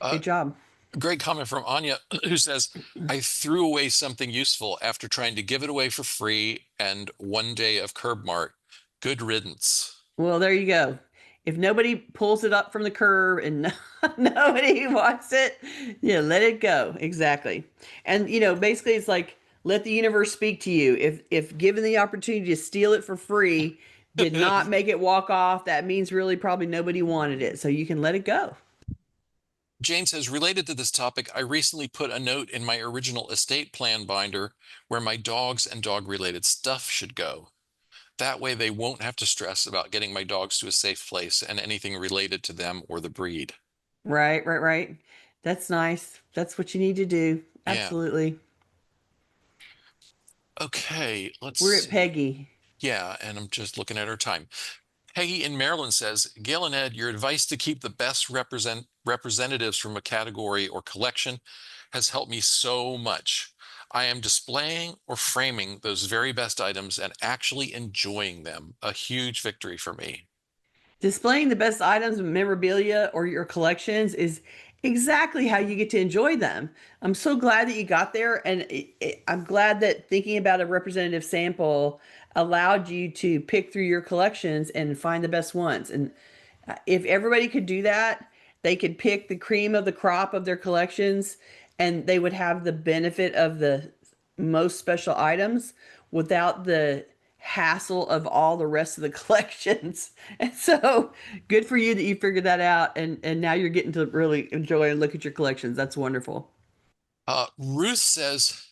Uh, Good job. Great comment from Anya, who says, I threw away something useful after trying to give it away for free and one day of curb mart. Good riddance. Well, there you go. If nobody pulls it up from the curb and nobody wants it, yeah, let it go. Exactly. And basically it's like let the universe speak to you. If given the opportunity to steal it for free, did not make it walk off, that means really probably nobody wanted it. So you can let it go. Jane says, related to this topic, I recently put a note in my original estate plan binder where my dogs and dog related stuff should go. That way they won't have to stress about getting my dogs to a safe place and anything related to them or the breed. Right, right, right. That's nice. That's what you need to do. Yeah. Absolutely. Okay, let's We're at see. Peggy. Yeah, and I'm just looking at our time. Peggy in Maryland says, Gail and Ed, your advice to keep the best representatives from a category or collection has helped me so much. I am displaying or framing those very best items and actually enjoying them. A huge victory for me. Displaying the best items of memorabilia or your collections is exactly how you get to enjoy them. I'm so glad that you got there, and I'm glad that thinking about a representative sample allowed you to pick through your collections and find the best ones. And if everybody could do that, they could pick the cream of the crop of their collections and they would have the benefit of the most special items without the hassle of all the rest of the collections. And so good for you that you figured that out and now you're getting to really enjoy and look at your collections. That's wonderful. Ruth says,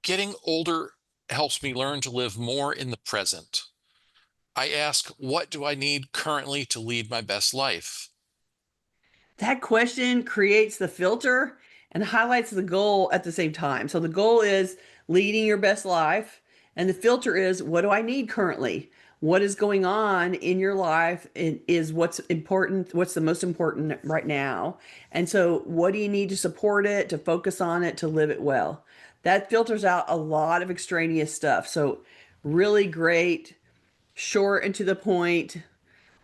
getting older helps me learn to live more in the present. I ask, what do I need currently to lead my best life? That question creates the filter and highlights the goal at the same time. So the goal is leading your best life, and the filter is what do I need currently? What is going on in your life is what's important, what's the most important right now. And so, what do you need to support it, to focus on it, to live it well? That filters out a lot of extraneous stuff. So, really great, short and to the point,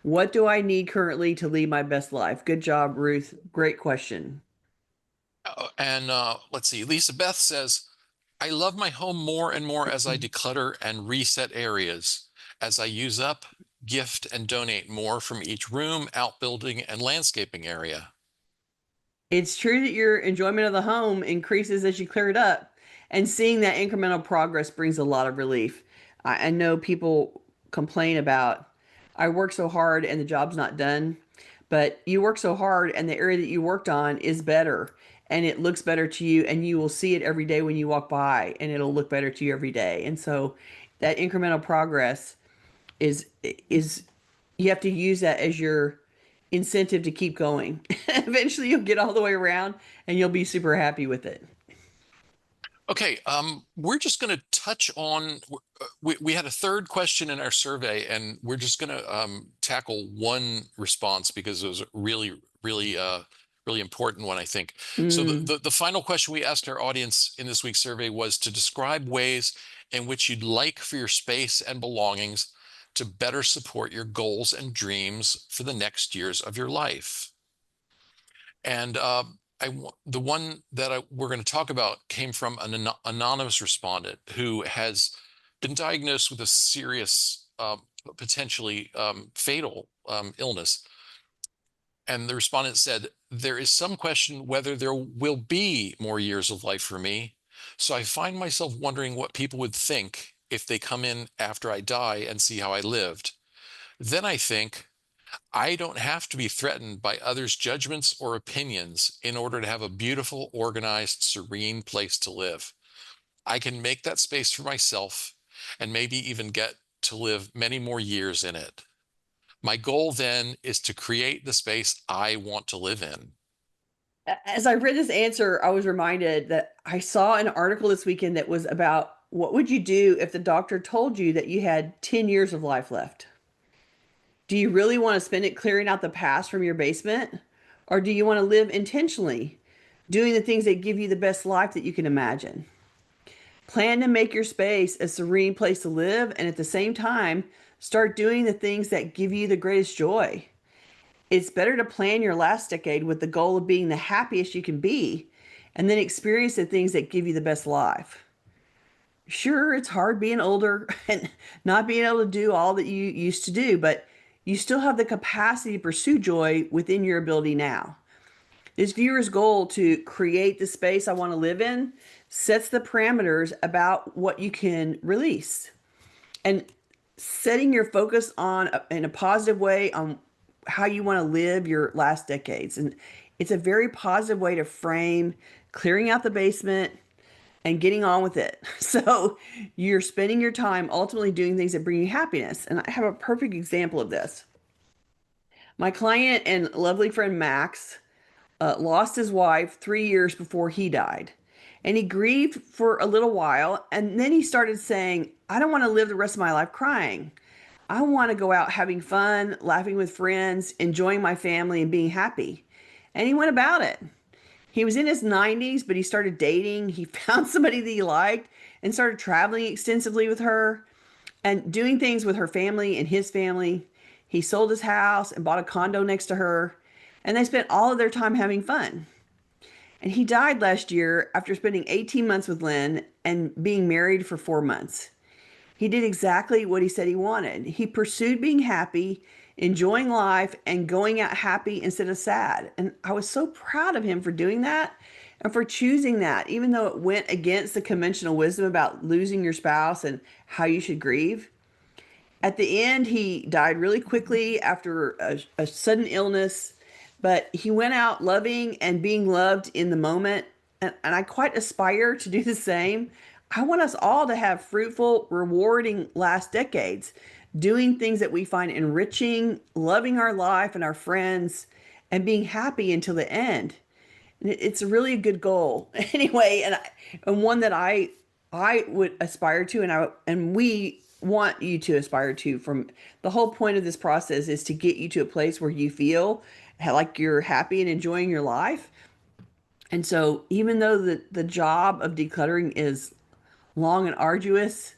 what do I need currently to lead my best life? Good job, Ruth. Great question. And let's see, Lisa Beth says, I love my home more and more as I declutter and reset areas, as I use up, gift, and donate more from each room, outbuilding, and landscaping area. It's true that your enjoyment of the home increases as you clear it up, and seeing that incremental progress brings a lot of relief. I know people complain about, I work so hard and the job's not done, but you work so hard and the area that you worked on is better and it looks better to you, and you will see it every day when you walk by and it'll look better to you every day. And so that incremental progress is is you have to use that as your incentive to keep going. Eventually you'll get all the way around and you'll be super happy with it. Okay, we're just going to touch on, we had a third question in our survey, and we're just going to tackle one response because it was really important one, I think. So Mm. the final question we asked our audience in this week's survey was to describe ways in which you'd like for your space and belongings to better support your goals and dreams for the next years of your life. And the one that we're going to talk about came from an anonymous respondent who has been diagnosed with a serious, potentially fatal illness. And the respondent said, there is some question whether there will be more years of life for me. So I find myself wondering what people would think if they come in after I die and see how I lived. Then I think, I don't have to be threatened by others' judgments or opinions in order to have a beautiful, organized, serene place to live. I can make that space for myself and maybe even get to live many more years in it. My goal then is to create the space I want to live in. As I read this answer, I was reminded that I saw an article this weekend that was about what would you do if the doctor told you that you had 10 years of life left? Do you really want to spend it clearing out the past from your basement? Or do you want to live intentionally, doing the things that give you the best life that you can imagine? Plan to make your space a serene place to live, and at the same time, start doing the things that give you the greatest joy. It's better to plan your last decade with the goal of being the happiest you can be, and then experience the things that give you the best life. Sure, it's hard being older and not being able to do all that you used to do, but you still have the capacity to pursue joy within your ability now. This viewer's goal to create the space I want to live in sets the parameters about what you can release. And setting your focus on in a positive way on how you want to live your last decades. And it's a very positive way to frame clearing out the basement and getting on with it. So you're spending your time ultimately doing things that bring you happiness. And I have a perfect example of this. My client and lovely friend Max lost his wife 3 years before he died. And he grieved for a little while. And then he started saying, I don't want to live the rest of my life crying. I want to go out having fun, laughing with friends, enjoying my family, and being happy. And he went about it. He was in his 90s, but he started dating. He found somebody that he liked and started traveling extensively with her and doing things with her family and his family. He sold his house and bought a condo next to her, and they spent all of their time having fun. And he died last year after spending 18 months with Lynn and being married for 4 months. He did exactly what he said he wanted. He pursued being happy, enjoying life, and going out happy instead of sad. And I was so proud of him for doing that and for choosing that, even though it went against the conventional wisdom about losing your spouse and how you should grieve. At the end, he died really quickly after a sudden illness, but he went out loving and being loved in the moment. And I quite aspire to do the same. I want us all to have fruitful, rewarding last decades, doing things that we find enriching, loving our life and our friends, and being happy until the end. And it's really a good goal anyway, and one that I would aspire to, and we want you to aspire to. From the whole point of this process is to get you to a place where you feel like you're happy and enjoying your life. And so even though the job of decluttering is long and arduous,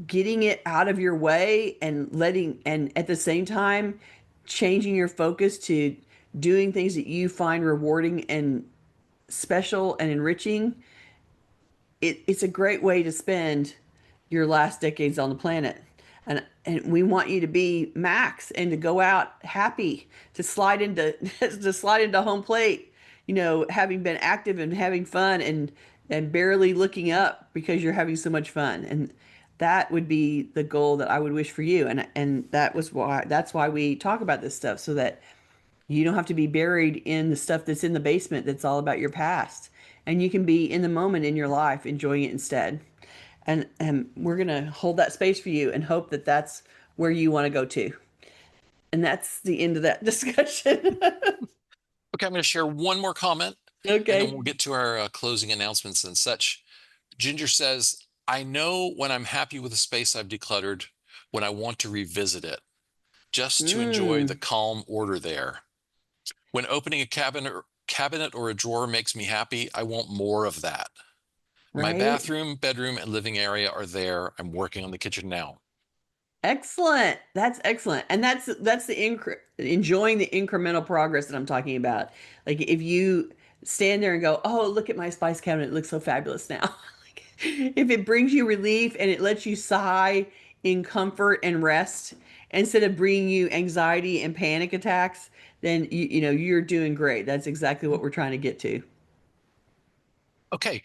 getting it out of your way and letting, and at the same time changing your focus to doing things that you find rewarding and special and enriching, it's a great way to spend your last decades on the planet. And we want you to be Max and to go out happy, to slide into to slide into home plate, having been active and having fun and barely looking up because you're having so much fun. And that would be the goal that I would wish for you. And that's why we talk about this stuff, so that you don't have to be buried in the stuff that's in the basement that's all about your past. And you can be in the moment in your life, enjoying it instead. And we're going to hold that space for you and hope that that's where you want to go to. And that's the end of that discussion. Okay, I'm going to share one more comment and then we'll Okay. get to our closing announcements and such. Ginger says, I know when I'm happy with the space I've decluttered, when I want to revisit it, just to enjoy the Mm, calm order there. When opening a cabinet or a drawer makes me happy, I want more of that. My right. bathroom, bedroom, and living area are there. I'm working on the kitchen now. Excellent. That's excellent. And that's the enjoying the incremental progress that I'm talking about. Like if you stand there and go, "Oh, look at my spice cabinet. It looks so fabulous now." Like, if it brings you relief and it lets you sigh in comfort and rest instead of bringing you anxiety and panic attacks, then you're doing great. That's exactly what we're trying to get to. Okay,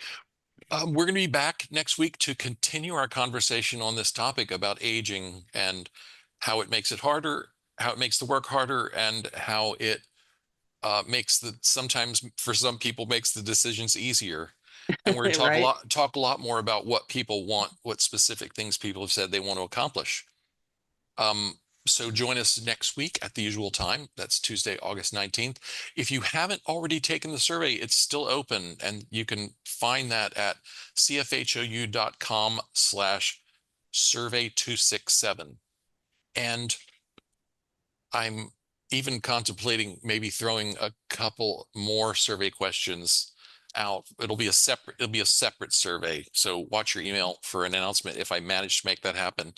we're going to be back next week to continue our conversation on this topic about aging and how it makes it harder, how it makes the work harder, and how it makes the sometimes for some people makes the decisions easier. And we're going to Right? talk a lot more about what people want, what specific things people have said they want to accomplish. Um, So join us next week at the usual time. That's Tuesday, August 19th. If you haven't already taken the survey, it's still open, and you can find that at cfhou.com/survey267. And I'm even contemplating maybe throwing a couple more survey questions out. It'll be a separate survey. So watch your email for an announcement if I manage to make that happen.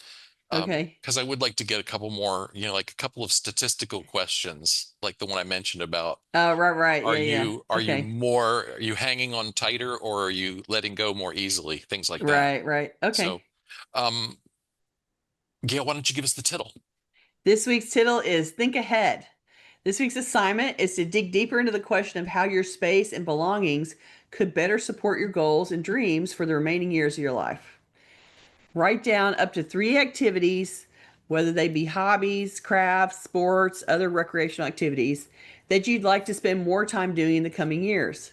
Okay. Because I would like to get a couple more, like a couple of statistical questions, like the one I mentioned about Oh, right, right. are Yeah, yeah. you are you Okay. more are you hanging on tighter, or are you letting go more easily? Things like that. Right, right. Okay. So, um, Gail, why don't you give us the tittle? This week's tittle is Think Ahead. This week's assignment is to dig deeper into the question of how your space and belongings could better support your goals and dreams for the remaining years of your life. Write down up to 3 activities, whether they be hobbies, crafts, sports, other recreational activities, that you'd like to spend more time doing in the coming years.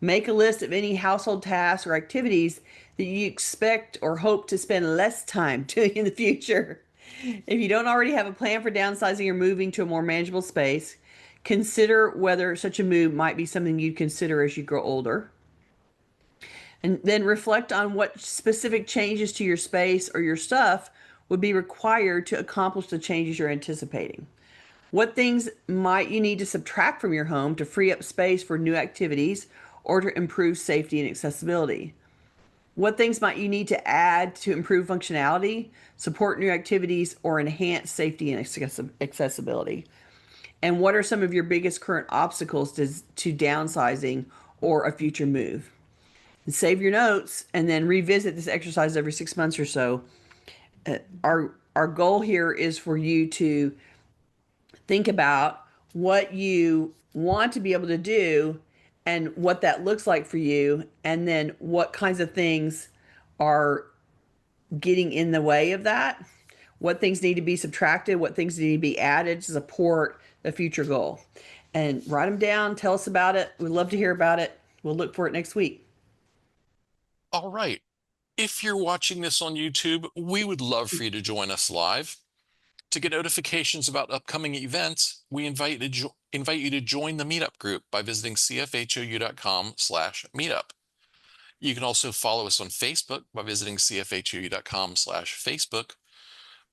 Make a list of any household tasks or activities that you expect or hope to spend less time doing in the future. If you don't already have a plan for downsizing or moving to a more manageable space, consider whether such a move might be something you'd consider as you grow older. And then reflect on what specific changes to your space or your stuff would be required to accomplish the changes you're anticipating. What things might you need to subtract from your home to free up space for new activities or to improve safety and accessibility? What things might you need to add to improve functionality, support new activities, or enhance safety and accessibility? And what are some of your biggest current obstacles to downsizing or a future move? And save your notes and then revisit this exercise every 6 months or so. Our goal here is for you to think about what you want to be able to do and what that looks like for you, and then what kinds of things are getting in the way of that, what things need to be subtracted, what things need to be added to support the future goal. And write them down, tell us about it. We'd love to hear about it. We'll look for it next week. All right. If you're watching this on YouTube, we would love for you to join us live. To get notifications about upcoming events, we invite you to join the meetup group by visiting cfhou.com/meetup. You can also follow us on Facebook by visiting cfhou.com/Facebook,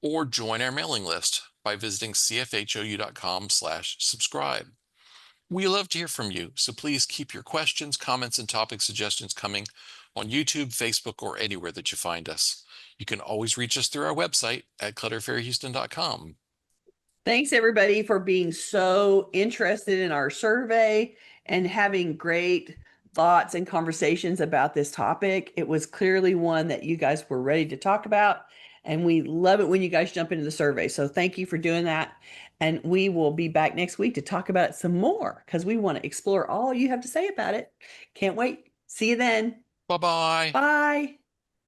or join our mailing list by visiting cfhou.com/subscribe. We love to hear from you, so please keep your questions, comments, and topic suggestions coming on YouTube, Facebook, or anywhere that you find us. You can always reach us through our website at clutterfairyhouston.com. Thanks, everybody, for being so interested in our survey and having great thoughts and conversations about this topic. It was clearly one that you guys were ready to talk about, and we love it when you guys jump into the survey. So thank you for doing that. And we will be back next week to talk about it some more because we want to explore all you have to say about it. Can't wait. See you then. Bye-bye. Bye.